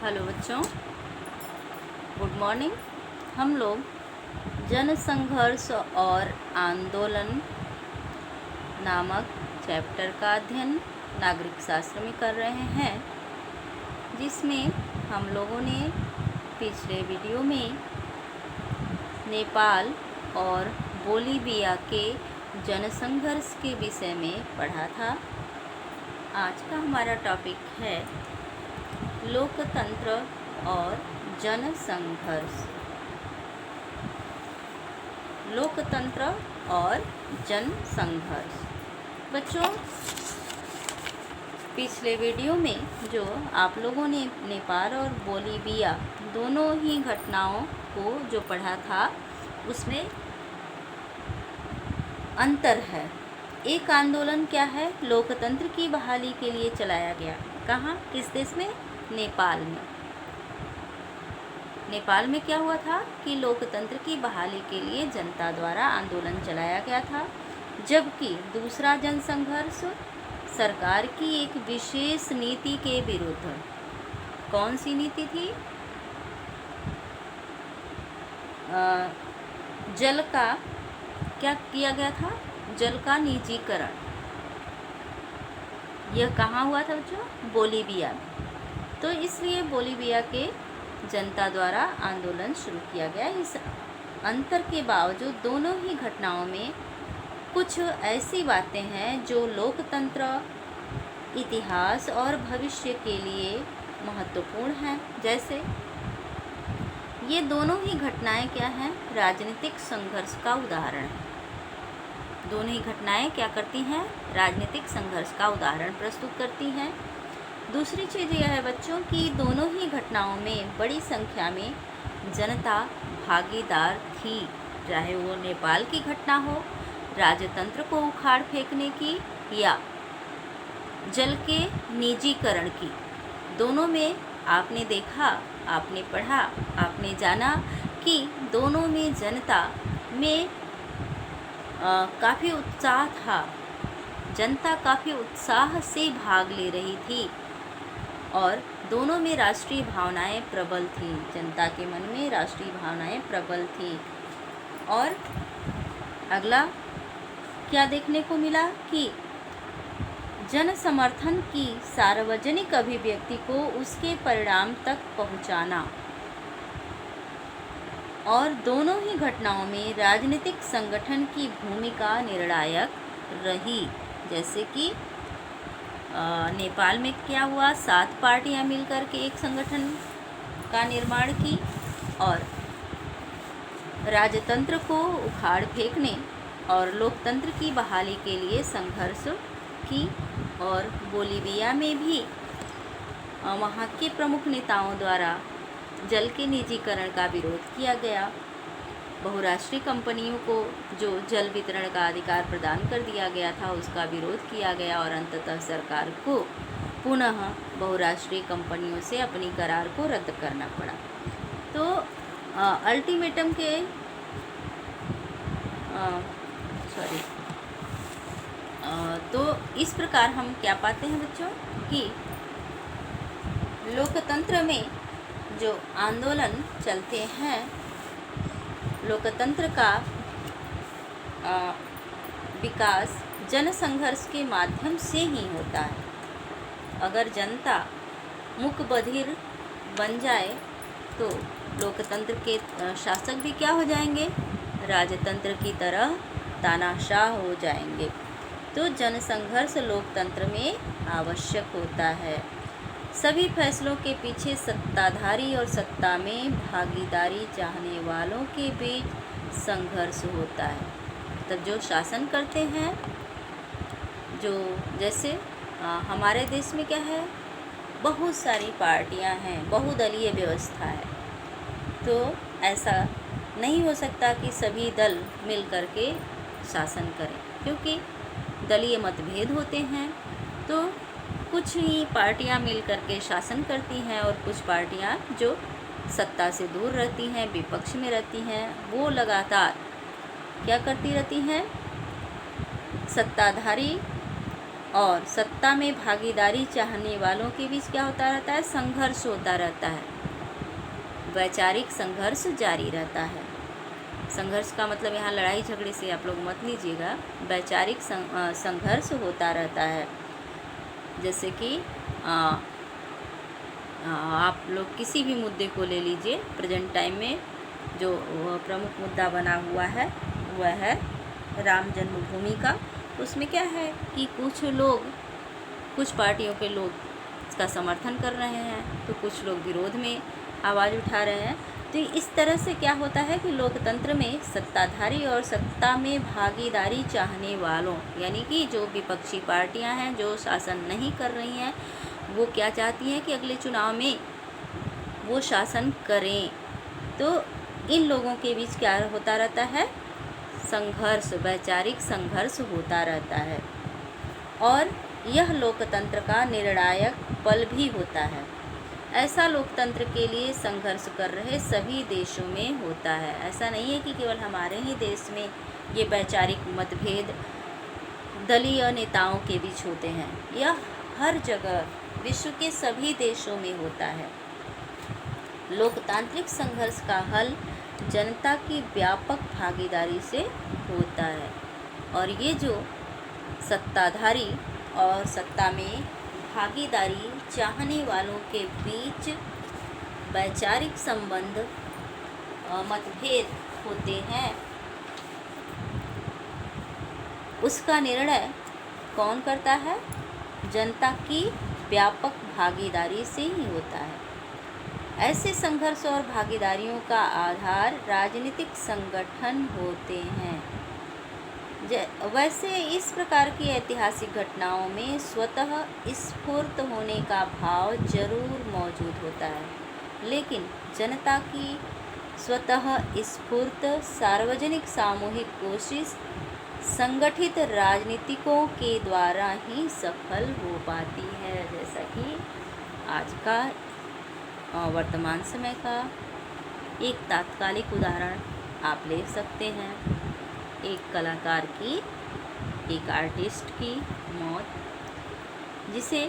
Hello बच्चों, good morning. हम लोग जन संघर्ष और आंदोलन नामक चैप्टर का अध्ययन नागरिक शास्त्र में कर रहे हैं, जिसमें हम लोगों ने पिछले वीडियो में नेपाल और बोलीविया के जनसंघर्ष के विषय में पढ़ा था। आज का हमारा टॉपिक है लोकतंत्र और जनसंघर्ष। लोकतंत्र और जनसंघर्ष। बच्चों, पिछले वीडियो में जो आप लोगों ने नेपाल और बोलीविया दोनों ही घटनाओं को जो पढ़ा था, उसमें अंतर है। एक आंदोलन क्या है? लोकतंत्र की बहाली के लिए चलाया गया। कहाँ? किस देश में? नेपाल में। नेपाल में क्या हुआ था कि लोकतंत्र की बहाली के लिए जनता द्वारा आंदोलन चलाया गया था, जबकि दूसरा जनसंघर्ष सरकार की एक विशेष नीति के विरुद्ध। कौन सी नीति थी? जल का क्या किया गया था? जल का निजीकरण। यह कहाँ हुआ था बच्चों? बोलीविया में। तो इसलिए बोलीविया के जनता द्वारा आंदोलन शुरू किया गया। इस अंतर के बावजूद दोनों ही घटनाओं में कुछ ऐसी बातें हैं जो लोकतंत्र, इतिहास और भविष्य के लिए महत्वपूर्ण हैं। जैसे ये दोनों ही घटनाएं क्या हैं? राजनीतिक संघर्ष का उदाहरण है। दोनों ही घटनाएं क्या करती हैं? राजनीतिक संघर्ष का उदाहरण प्रस्तुत करती हैं। दूसरी चीज़ यह है बच्चों कि दोनों ही घटनाओं में बड़ी संख्या में जनता भागीदार थी। चाहे वो नेपाल की घटना हो, राजतंत्र को उखाड़ फेंकने की, या जल के निजीकरण की। दोनों में आपने देखा, आपने पढ़ा, आपने जाना कि दोनों में जनता में काफ़ी उत्साह था। जनता काफ़ी उत्साह से भाग ले रही थी और दोनों में राष्ट्रीय भावनाएं प्रबल थी। जनता के मन में राष्ट्रीय भावनाएं प्रबल थी। और अगला क्या देखने को मिला कि जन समर्थन की सार्वजनिक अभिव्यक्ति को उसके परिणाम तक पहुंचाना। और दोनों ही घटनाओं में राजनीतिक संगठन की भूमिका निर्णायक रही। जैसे कि नेपाल में क्या हुआ? 7 पार्टियां मिलकर के एक संगठन का निर्माण की और राजतंत्र को उखाड़ फेंकने और लोकतंत्र की बहाली के लिए संघर्ष की। और बोलीविया में भी वहाँ के प्रमुख नेताओं द्वारा जल के निजीकरण का विरोध किया गया। बहुराष्ट्रीय कंपनियों को जो जल वितरण का अधिकार प्रदान कर दिया गया था, उसका विरोध किया गया और अंततः सरकार को पुनः बहुराष्ट्रीय कंपनियों से अपनी करार को रद्द करना पड़ा। तो अल्टीमेटम के तो इस प्रकार हम क्या पाते हैं बच्चों कि लोकतंत्र में जो आंदोलन चलते हैं, लोकतंत्र का विकास जनसंघर्ष के माध्यम से ही होता है। अगर जनता मूक बधिर बन जाए तो लोकतंत्र के शासक भी क्या हो जाएंगे? राजतंत्र की तरह तानाशाह हो जाएंगे। तो जनसंघर्ष लोकतंत्र में आवश्यक होता है। सभी फैसलों के पीछे सत्ताधारी और सत्ता में भागीदारी चाहने वालों के बीच संघर्ष होता है। तब जो शासन करते हैं, जो जैसे हमारे देश में क्या है? बहुत सारी पार्टियां हैं, बहुदलीय व्यवस्था है। तो ऐसा नहीं हो सकता कि सभी दल मिल कर के शासन करें, क्योंकि दलीय मतभेद होते हैं। तो कुछ ही पार्टियां मिल कर के शासन करती हैं और कुछ पार्टियां जो सत्ता से दूर रहती हैं, विपक्ष में रहती हैं, वो लगातार क्या करती रहती हैं? सत्ताधारी और सत्ता में भागीदारी चाहने वालों के बीच क्या होता रहता है? संघर्ष होता रहता है, वैचारिक संघर्ष जारी रहता है। संघर्ष का मतलब यहाँ लड़ाई झगड़े से आप लोग मत लीजिएगा, वैचारिक संघर्ष होता रहता है। जैसे कि आप लोग किसी भी मुद्दे को ले लीजिए, प्रेजेंट टाइम में जो प्रमुख मुद्दा बना हुआ है वह है राम जन्मभूमि का। उसमें क्या है कि कुछ पार्टियों के लोग इसका समर्थन कर रहे हैं, तो कुछ लोग विरोध में आवाज़ उठा रहे हैं। तो इस तरह से क्या होता है कि लोकतंत्र में सत्ताधारी और सत्ता में भागीदारी चाहने वालों, यानी कि जो विपक्षी पार्टियां हैं, जो शासन नहीं कर रही हैं, वो क्या चाहती हैं कि अगले चुनाव में वो शासन करें। तो इन लोगों के बीच क्या होता रहता है? संघर्ष, वैचारिक संघर्ष होता रहता है। और यह लोकतंत्र का निर्णायक पल भी होता है। ऐसा लोकतंत्र के लिए संघर्ष कर रहे सभी देशों में होता है। ऐसा नहीं है कि केवल हमारे ही देश में ये वैचारिक मतभेद दलीय नेताओं के बीच होते हैं। यह हर जगह विश्व के सभी देशों में होता है। लोकतांत्रिक संघर्ष का हल जनता की व्यापक भागीदारी से होता है। और ये जो सत्ताधारी और सत्ता में भागीदारी चाहने वालों के बीच वैचारिक संबंध मतभेद होते हैं, उसका निर्णय कौन करता है? जनता की व्यापक भागीदारी से ही होता है। ऐसे संघर्ष और भागीदारियों का आधार राजनीतिक संगठन होते हैं। वैसे इस प्रकार की ऐतिहासिक घटनाओं में स्वतः स्फूर्त होने का भाव जरूर मौजूद होता है, लेकिन जनता की स्वतः स्फूर्त सार्वजनिक सामूहिक कोशिश संगठित राजनीतिकों के द्वारा ही सफल हो पाती है। जैसा कि आज का वर्तमान समय का एक तात्कालिक उदाहरण आप ले सकते हैं। एक कलाकार की, एक आर्टिस्ट की मौत, जिसे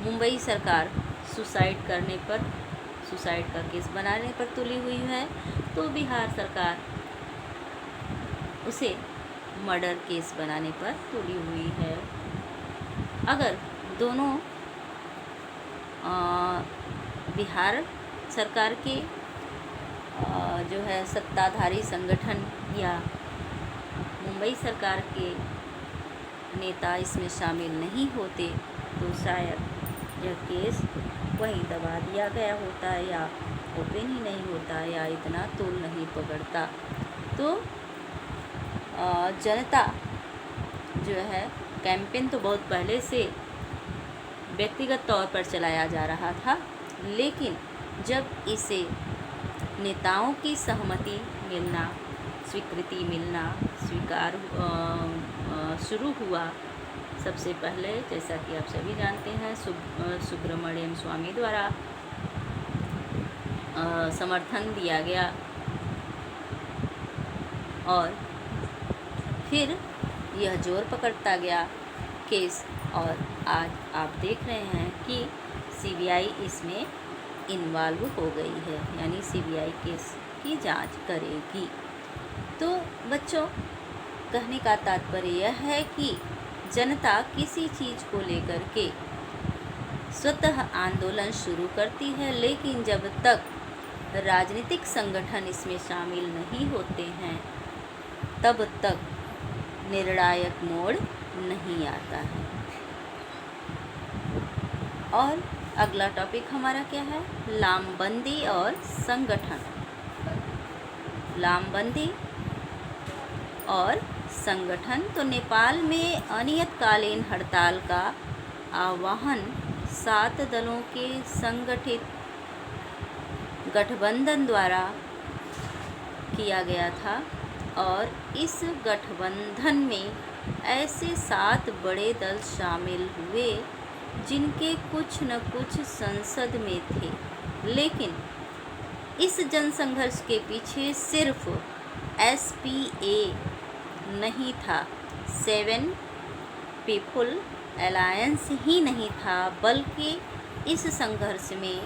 मुंबई सरकार सुसाइड का केस बनाने पर तुली हुई है, तो बिहार सरकार उसे मर्डर केस बनाने पर तुली हुई है। अगर दोनों बिहार सरकार के जो है सत्ताधारी संगठन या मुंबई सरकार के नेता इसमें शामिल नहीं होते, तो शायद यह केस वहीं दबा दिया गया होता, या ओपन ही नहीं होता, या इतना तूल नहीं पकड़ता। तो जनता जो है कैंपेन तो बहुत पहले से व्यक्तिगत तौर पर चलाया जा रहा था, लेकिन जब इसे नेताओं की सहमति मिलना, स्वीकृति मिलना स्वीकार शुरू हुआ, सबसे पहले जैसा कि आप सभी जानते हैं सुब्रमण्यम स्वामी द्वारा समर्थन दिया गया, और फिर यह जोर पकड़ता गया केस, और आज आप देख रहे हैं कि सीबीआई इसमें इन्वॉल्व हो गई है, यानी सीबीआई केस की जांच करेगी। तो बच्चों, कहने का तात्पर्य यह है कि जनता किसी चीज़ को लेकर के स्वतः आंदोलन शुरू करती है, लेकिन जब तक राजनीतिक संगठन इसमें शामिल नहीं होते हैं, तब तक निर्णायक मोड़ नहीं आता है। और अगला टॉपिक हमारा क्या है? लामबंदी और संगठन। लामबंदी और संगठन। तो नेपाल में अनियतकालीन हड़ताल का आह्वान 7 दलों के संगठित गठबंधन द्वारा किया गया था, और इस गठबंधन में ऐसे 7 बड़े दल शामिल हुए जिनके कुछ न कुछ संसद में थे, लेकिन इस जनसंघर्ष के पीछे सिर्फ SPA नहीं था, सेवन पीपुल अलायंस ही नहीं था, बल्कि इस संघर्ष में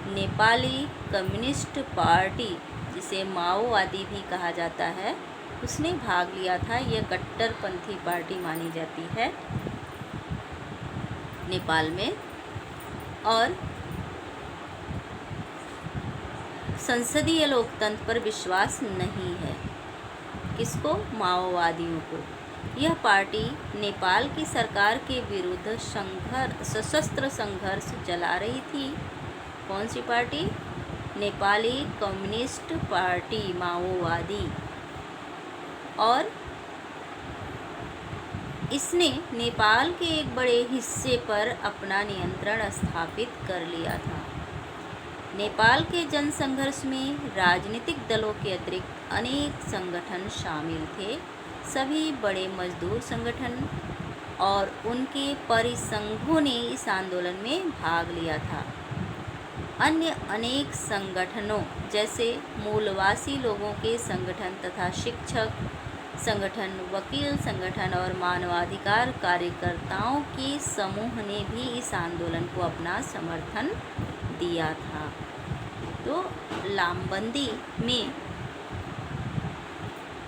नेपाली कम्युनिस्ट पार्टी, जिसे माओवादी भी कहा जाता है, उसने भाग लिया था। यह कट्टरपंथी पार्टी मानी जाती है नेपाल में। और संसदीय लोकतंत्र पर विश्वास नहीं है। किसको? माओवादियों को। यह पार्टी नेपाल की सरकार के विरुद्ध सशस्त्र संघर्ष चला रही थी। कौन सी पार्टी? नेपाली कम्युनिस्ट पार्टी, माओवादी। और इसने नेपाल के एक बड़े हिस्से पर अपना नियंत्रण स्थापित कर लिया था। नेपाल के जनसंघर्ष में राजनीतिक दलों के अतिरिक्त अनेक संगठन शामिल थे। सभी बड़े मजदूर संगठन और उनके परिसंघों ने इस आंदोलन में भाग लिया था। अन्य अनेक संगठनों जैसे मूलवासी लोगों के संगठन तथा शिक्षक संगठन, वकील संगठन और मानवाधिकार कार्यकर्ताओं के समूह ने भी इस आंदोलन को अपना समर्थन दिया था। तो लामबंदी में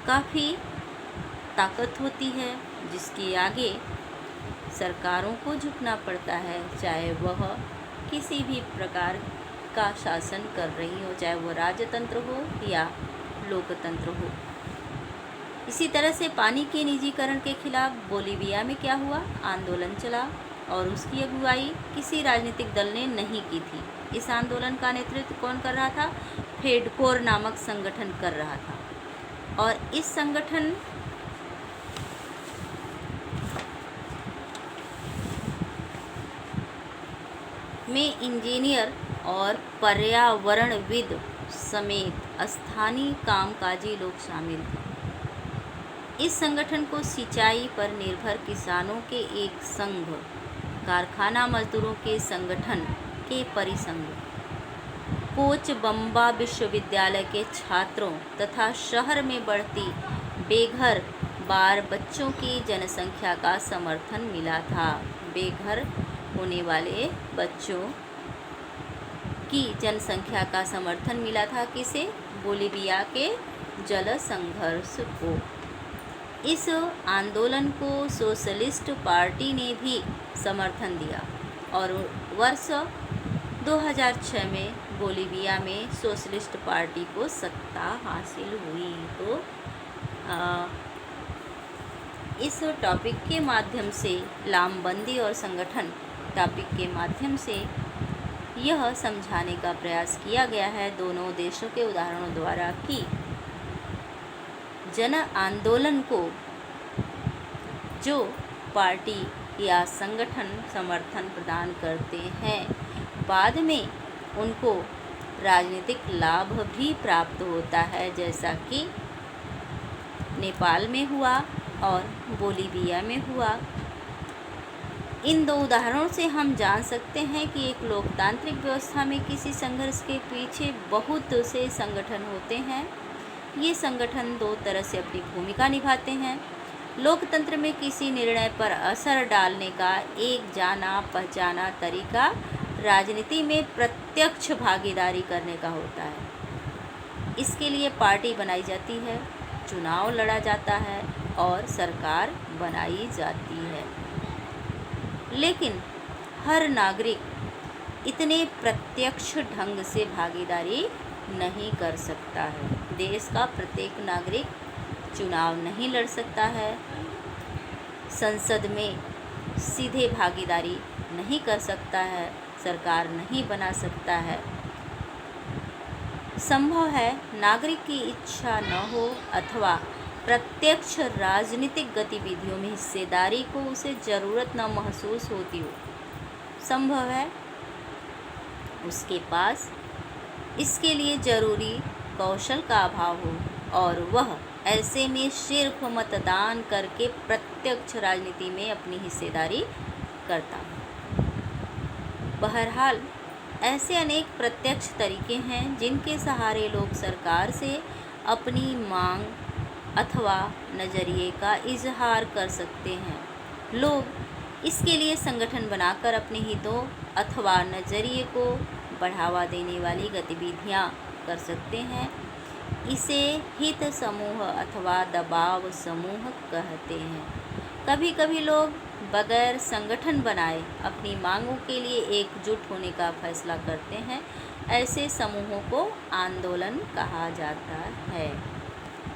काफ़ी ताकत होती है, जिसके आगे सरकारों को झुकना पड़ता है, चाहे वह किसी भी प्रकार का शासन कर रही हो, चाहे वह राजतंत्र हो या लोकतंत्र हो। इसी तरह से पानी के निजीकरण के खिलाफ बोलीविया में क्या हुआ? आंदोलन चला और उसकी अगुवाई किसी राजनीतिक दल ने नहीं की थी। इस आंदोलन का नेतृत्व कौन कर रहा था? फेडकोर नामक संगठन कर रहा था। और इस संगठन में इंजीनियर और पर्यावरणविद समेत स्थानीय कामकाजी लोग शामिल थे। इस संगठन को सिंचाई पर निर्भर किसानों के एक संघ, कारखाना मजदूरों के संगठन के परिसंघ, कोचबंबा विश्वविद्यालय के छात्रों तथा शहर में बढ़ती बेघर बाल बच्चों की जनसंख्या का समर्थन मिला था। बेघर होने वाले बच्चों की जनसंख्या का समर्थन मिला था। किसे? बोलीविया के जल संघर्ष को। इस आंदोलन को सोशलिस्ट पार्टी ने भी समर्थन दिया और वर्ष 2006 में बोलीविया में सोशलिस्ट पार्टी को सत्ता हासिल हुई। तो इस टॉपिक के माध्यम से, लामबंदी और संगठन टॉपिक के माध्यम से यह समझाने का प्रयास किया गया है दोनों देशों के उदाहरणों द्वारा कि जन आंदोलन को जो पार्टी या संगठन समर्थन प्रदान करते हैं, बाद में उनको राजनीतिक लाभ भी प्राप्त होता है, जैसा कि नेपाल में हुआ और बोलीविया में हुआ। इन दो उदाहरणों से हम जान सकते हैं कि एक लोकतांत्रिक व्यवस्था में किसी संघर्ष के पीछे बहुत से संगठन होते हैं। ये संगठन दो तरह से अपनी भूमिका निभाते हैं। लोकतंत्र में किसी निर्णय पर असर डालने का एक जाना पहचाना तरीका राजनीति में प्रत्यक्ष भागीदारी करने का होता है। इसके लिए पार्टी बनाई जाती है, चुनाव लड़ा जाता है और सरकार बनाई जाती है। लेकिन हर नागरिक इतने प्रत्यक्ष ढंग से भागीदारी नहीं कर सकता है। देश का प्रत्येक नागरिक चुनाव नहीं लड़ सकता है, संसद में सीधे भागीदारी नहीं कर सकता है, सरकार नहीं बना सकता है। संभव है नागरिक की इच्छा न हो अथवा प्रत्यक्ष राजनीतिक गतिविधियों में हिस्सेदारी को उसे ज़रूरत न महसूस होती हो। संभव है उसके पास इसके लिए ज़रूरी कौशल का अभाव हो और वह ऐसे में सिर्फ मतदान करके प्रत्यक्ष राजनीति में अपनी हिस्सेदारी करता हो। बहरहाल ऐसे अनेक प्रत्यक्ष तरीके हैं जिनके सहारे लोग सरकार से अपनी मांग अथवा नज़रिए का इजहार कर सकते हैं। लोग इसके लिए संगठन बनाकर अपने हितों अथवा नज़रिए को बढ़ावा देने वाली गतिविधियां कर सकते हैं। इसे हित समूह अथवा दबाव समूह कहते हैं। कभी कभी लोग बगैर संगठन बनाए अपनी मांगों के लिए एकजुट होने का फैसला करते हैं। ऐसे समूहों को आंदोलन कहा जाता है।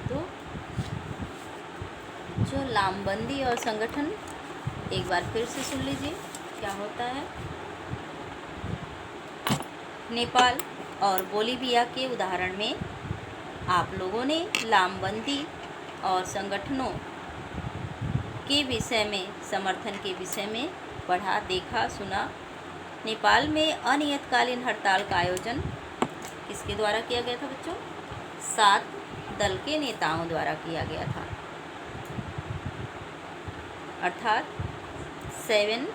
तो जो लामबंदी और संगठन, एक बार फिर से सुन लीजिए क्या होता है। नेपाल और बोलीविया के उदाहरण में आप लोगों ने लामबंदी और संगठनों के विषय में, समर्थन के विषय में पढ़ा, देखा, सुना। नेपाल में अनियतकालीन हड़ताल का आयोजन किसके द्वारा किया गया था बच्चों? 7 दल के नेताओं द्वारा किया गया था, अर्थात 7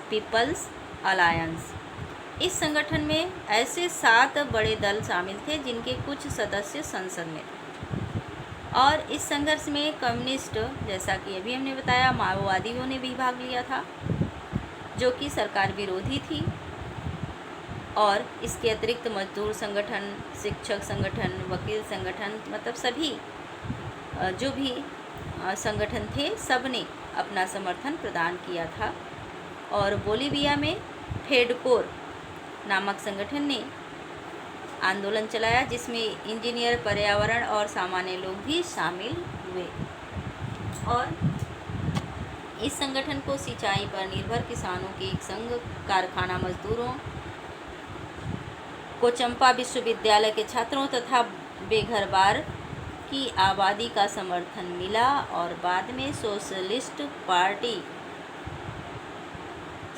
पीपल्स अलायंस। इस संगठन में ऐसे 7 बड़े दल शामिल थे जिनके कुछ सदस्य संसद में थे। और इस संघर्ष में कम्युनिस्ट, जैसा कि अभी हमने बताया, माओवादियों ने भी भाग लिया था, जो कि सरकार विरोधी थी। और इसके अतिरिक्त मजदूर संगठन, शिक्षक संगठन, वकील संगठन, मतलब सभी जो भी संगठन थे, सब ने अपना समर्थन प्रदान किया था। और बोलीविया में फेडकोर नामक संगठन ने आंदोलन चलाया, जिसमें इंजीनियर, पर्यावरण और सामान्य लोग भी शामिल हुए। और इस संगठन को सिंचाई पर निर्भर किसानों के एक संघ, कारखाना मजदूरों को, चंपा विश्वविद्यालय के छात्रों तथा बेघरबार की आबादी का समर्थन मिला। और बाद में सोशलिस्ट पार्टी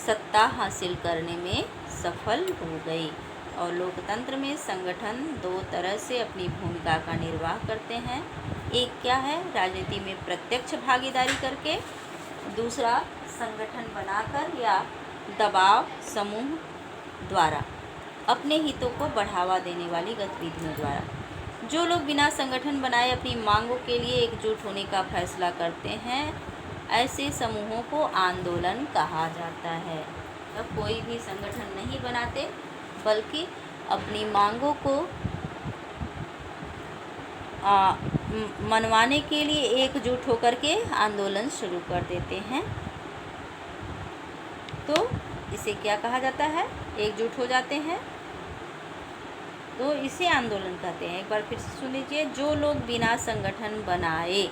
सत्ता हासिल करने में सफल हो गई। और लोकतंत्र में संगठन 2 तरह से अपनी भूमिका का निर्वाह करते हैं। एक क्या है? राजनीति में प्रत्यक्ष भागीदारी करके, दूसरा संगठन बनाकर या दबाव समूह द्वारा, अपने हितों को बढ़ावा देने वाली गतिविधियों द्वारा। जो लोग बिना संगठन बनाए अपनी मांगों के लिए एकजुट होने का फैसला करते हैं, ऐसे समूहों को आंदोलन कहा जाता है। अब कोई भी संगठन नहीं बनाते, बल्कि अपनी मांगों को मनवाने के लिए एकजुट होकर के आंदोलन शुरू कर देते हैं। तो इसे क्या कहा जाता है? एकजुट हो जाते हैं, तो इसे आंदोलन कहते हैं। एक बार फिर से सुन लीजिए। जो लोग बिना संगठन बनाए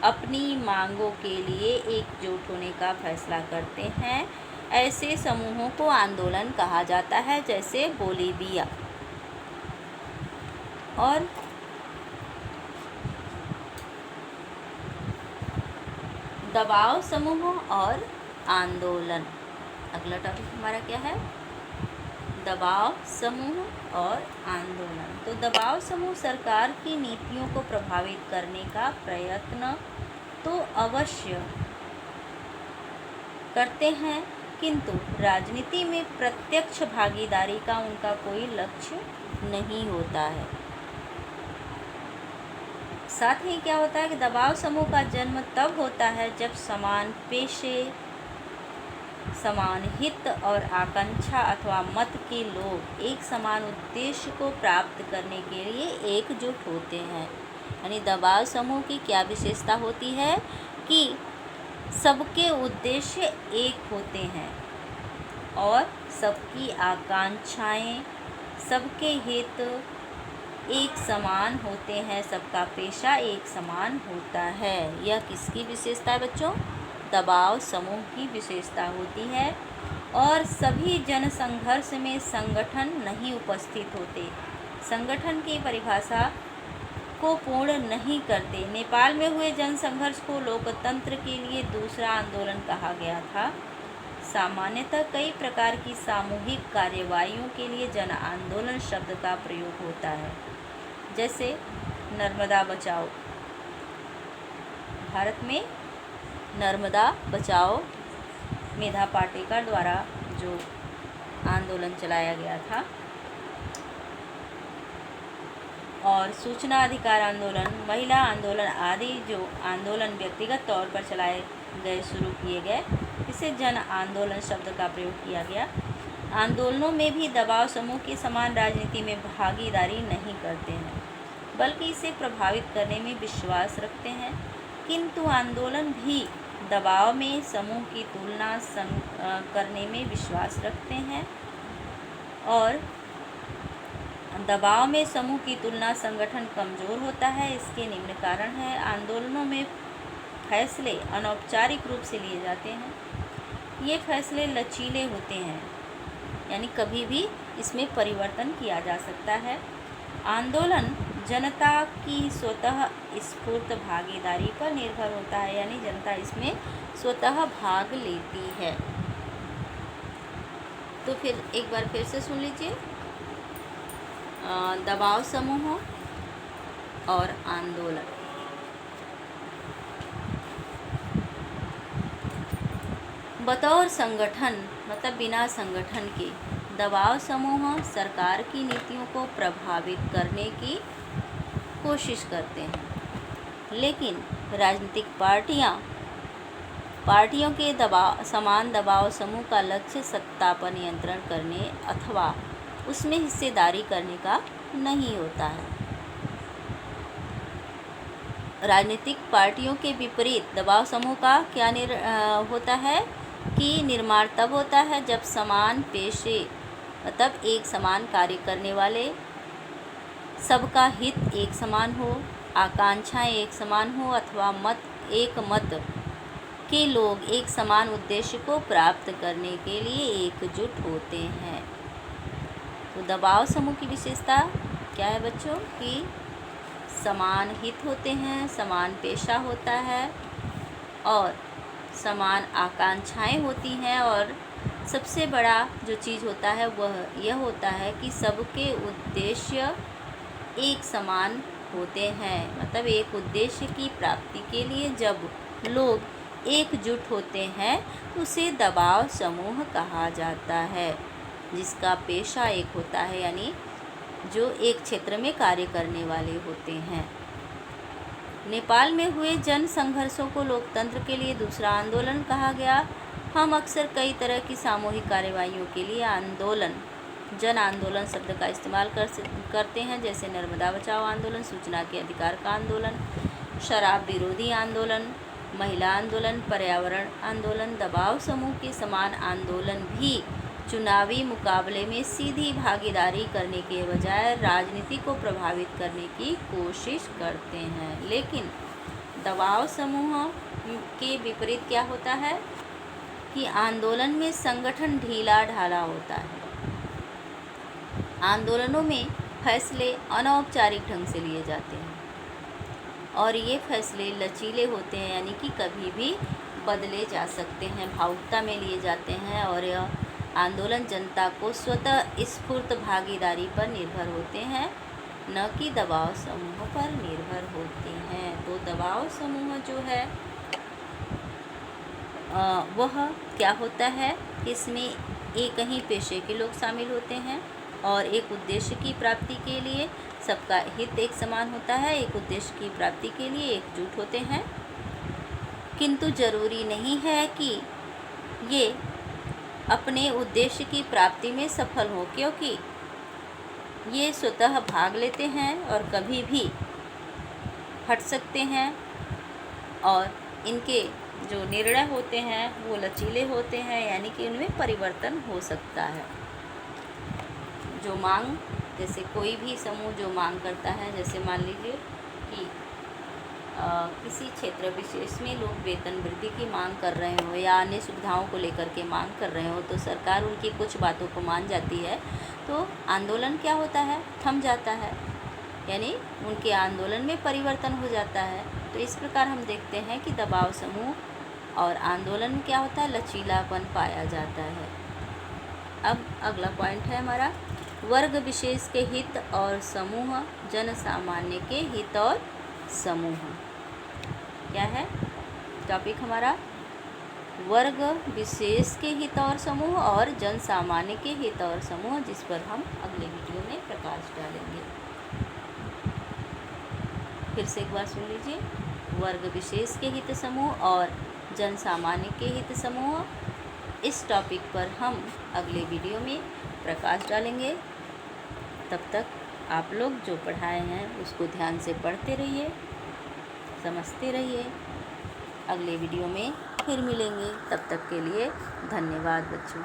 अपनी मांगों के लिए एकजुट होने का फैसला करते हैं, ऐसे समूहों को आंदोलन कहा जाता है, जैसे बोलीविया। और दबाव समूह और आंदोलन, अगला टॉपिक हमारा क्या है? दबाव समूह और आंदोलन। तो दबाव समूह सरकार की नीतियों को प्रभावित करने का प्रयत्न तो अवश्य करते हैं, किंतु राजनीति में प्रत्यक्ष भागीदारी का उनका कोई लक्ष्य नहीं होता है। साथ ही क्या होता है कि दबाव समूह का जन्म तब होता है जब समान पेशे, समान हित और आकांक्षा अथवा मत के लोग एक समान उद्देश्य को प्राप्त करने के लिए एकजुट होते हैं। यानी दबाव समूह की क्या विशेषता होती है कि सबके उद्देश्य एक होते हैं और सबकी आकांक्षाएं, सबके हित एक समान होते हैं, सबका पेशा एक समान होता है। यह किसकी विशेषता है बच्चों? दबाव समूह की विशेषता होती है। और सभी जनसंघर्ष में संगठन नहीं उपस्थित होते, संगठन की परिभाषा को पूर्ण नहीं करते। नेपाल में हुए जनसंघर्ष को लोकतंत्र के लिए दूसरा आंदोलन कहा गया था। सामान्यतः कई प्रकार की सामूहिक कार्यवाहियों के लिए जन आंदोलन शब्द का प्रयोग होता है, जैसे नर्मदा बचाओ। भारत में नर्मदा बचाओ मेधा पाटेकर द्वारा जो आंदोलन चलाया गया था, और सूचना अधिकार आंदोलन, महिला आंदोलन आदि जो आंदोलन व्यक्तिगत तौर पर चलाए गए शुरू किए गए, इसे जन आंदोलन शब्द का प्रयोग किया गया। आंदोलनों में भी दबाव समूह के समान राजनीति में भागीदारी नहीं करते हैं, बल्कि इसे प्रभावित करने में विश्वास रखते हैं। किंतु आंदोलन भी दबाव में समूह की तुलना करने में विश्वास रखते हैं, और दबाव में समूह की तुलना संगठन कमज़ोर होता है। इसके निम्न कारण है। आंदोलनों में फैसले अनौपचारिक रूप से लिए जाते हैं। ये फैसले लचीले होते हैं, यानी कभी भी इसमें परिवर्तन किया जा सकता है। आंदोलन जनता की स्वतः स्फूर्त भागीदारी पर निर्भर होता है, यानी जनता इसमें स्वतः भाग लेती है। तो फिर एक बार फिर से सुन लीजिए, दबाव समूह और आंदोलन। बतौर संगठन, मतलब बिना संगठन के, दबाव समूह सरकार की नीतियों को प्रभावित करने की कोशिश करते हैं, लेकिन राजनीतिक पार्टियों के समान दबाव समूह का लक्ष्य सत्ता पर नियंत्रण करने अथवा उसमें हिस्सेदारी करने का नहीं होता है। राजनीतिक पार्टियों के विपरीत दबाव समूह का क्या होता है कि निर्माण तब होता है जब समान पेशे, मतलब एक समान कार्य करने वाले, सबका हित एक समान हो, आकांक्षाएं एक समान हो, अथवा एक मत के लोग एक समान उद्देश्य को प्राप्त करने के लिए एकजुट होते हैं। तो दबाव समूह की विशेषता क्या है बच्चों? कि समान हित होते हैं, समान पेशा होता है और समान आकांक्षाएं होती हैं, और सबसे बड़ा जो चीज़ होता है वह यह होता है कि सबके उद्देश्य एक समान होते हैं। मतलब एक उद्देश्य की प्राप्ति के लिए जब लोग एकजुट होते हैं तो उसे दबाव समूह कहा जाता है, जिसका पेशा एक होता है, यानी जो एक क्षेत्र में कार्य करने वाले होते हैं। नेपाल में हुए जन संघर्षों को लोकतंत्र के लिए दूसरा आंदोलन कहा गया। हम अक्सर कई तरह की सामूहिक कार्यवाहियों के लिए जन आंदोलन शब्द का इस्तेमाल करते हैं, जैसे नर्मदा बचाओ आंदोलन, सूचना के अधिकार का आंदोलन, शराब विरोधी आंदोलन, महिला आंदोलन, पर्यावरण आंदोलन। दबाव समूह के समान आंदोलन भी चुनावी मुकाबले में सीधी भागीदारी करने के बजाय राजनीति को प्रभावित करने की कोशिश करते हैं। लेकिन दबाव समूह के विपरीत क्या होता है कि आंदोलन में संगठन ढीला ढाला होता है। आंदोलनों में फैसले अनौपचारिक ढंग से लिए जाते हैं और ये फैसले लचीले होते हैं, यानी कि कभी भी बदले जा सकते हैं, भावुकता में लिए जाते हैं, और यह आंदोलन जनता को स्वतः स्फूर्त भागीदारी पर निर्भर होते हैं, न कि दबाव समूह पर निर्भर होते हैं। तो दबाव समूह जो है वह क्या होता है, इसमें एक ही पेशे के लोग शामिल होते हैं और एक उद्देश्य की प्राप्ति के लिए सबका हित एक समान होता है, एक उद्देश्य की प्राप्ति के लिए एकजुट होते हैं। किंतु जरूरी नहीं है कि ये अपने उद्देश्य की प्राप्ति में सफल हो, क्योंकि ये स्वतः भाग लेते हैं और कभी भी हट सकते हैं, और इनके जो निर्णय होते हैं वो लचीले होते हैं, यानी कि उनमें परिवर्तन हो सकता है। जो मांग, जैसे कोई भी समूह जो मांग करता है, जैसे मान लीजिए कि किसी क्षेत्र विशेष में लोग वेतन वृद्धि की मांग कर रहे हो या अन्य सुविधाओं को लेकर के मांग कर रहे हो, तो सरकार उनकी कुछ बातों को मान जाती है तो आंदोलन क्या होता है, थम जाता है, यानी उनके आंदोलन में परिवर्तन हो जाता है। तो इस प्रकार हम देखते हैं कि दबाव समूह और आंदोलन में क्या होता है, लचीलापन पाया जाता है। अब अगला पॉइंट है हमारा वर्ग विशेष के हित और समूह, जन सामान्य के हित और समूह। क्या है टॉपिक हमारा? वर्ग विशेष के हित और समूह और जन सामान्य के हित और समूह, जिस पर हम अगले वीडियो में प्रकाश डालेंगे। फिर से एक बार सुन लीजिए। वर्ग विशेष के हित समूह और जन सामान्य के हित समूह, इस टॉपिक पर हम अगले वीडियो में प्रकाश डालेंगे। तब तक आप लोग जो पढ़ाए हैं उसको ध्यान से पढ़ते रहिए, समझते रहिए। अगले वीडियो में फिर मिलेंगे, तब तक के लिए धन्यवाद बच्चों।